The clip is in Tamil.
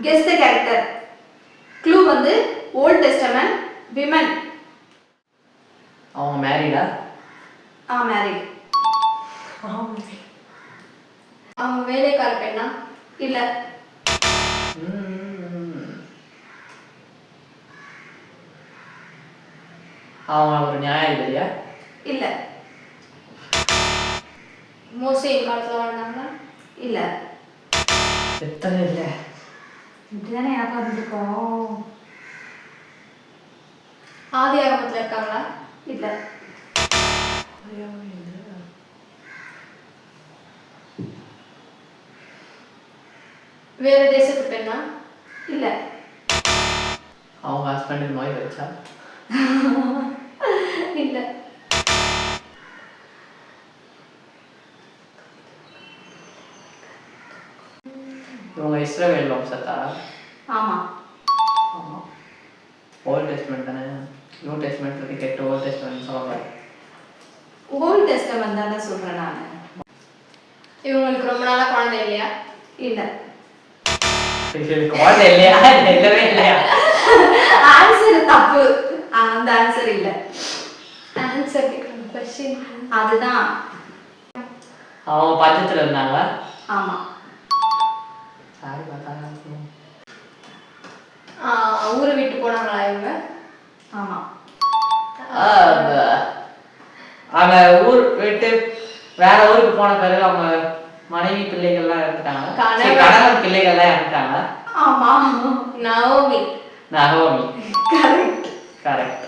Guess the character. க்ளூ வந்து ஓல்ட் டெஸ்டமென்ட் விமன். அவங்க மேரிடா? மேரிட். அவங்க வேலைக்கார பெண்ணா? இல்ல. அவங்க ஒரு நியாயாதிபதியா? இல்ல. மோசே காலத்துல வாழ்ந்தாங்களா? இல்ல. எத்தனை இல்ல இப்படிதானே எனக்கு வந்துருக்கோம். ஆதி ஆகமத்துல இருக்காங்களா? இல்ல. வேற தேசத்து பெண்ணா? இல்ல. அவங்க ஹஸ்பண்ட் நோய் வச்சா? இல்ல. இவங்க இஸ்ரவேல் வம்சத்தா? ஆமா. ஆமா. ஓல்ட் டெஸ்ட்மென்ட் தானே? நியூ டெஸ்ட்மென்ட் இருக்கு, கெட்ட ஓல்ட் டெஸ்ட்மென்ட் சொல்லுவாங்க. ஓல்ட் டெஸ்டமென்ட் தானே சொல்றேன் நான். இவங்களுக்கு ரொம்ப நாளா குழந்தை இல்லையா? இல்ல. குழந்தை இல்லையா? இல்லவே இல்லையா? ஆன்சர் தப்பு. அந்த ஆன்சர் இல்ல. ஆன்சர் கொஸ்டின் அதுதான். அவங்க பஞ்சத்துல இருந்தாங்களா? ஆமா. சாரி பார்த்தா ஊரை விட்டு போனாங்களா இவங்க? ஆமா. அவங்க ஊர் விட்டு வேற ஊருக்கு போன பிறகு அவங்க மனைவி பிள்ளைகள்லாம் இறந்துட்டாங்க. கணவன் பிள்ளைகள்லாம் இறந்துட்டாங்க. ஆமா. நவோமி. நகோமி. கரெக்ட். கரெக்ட்.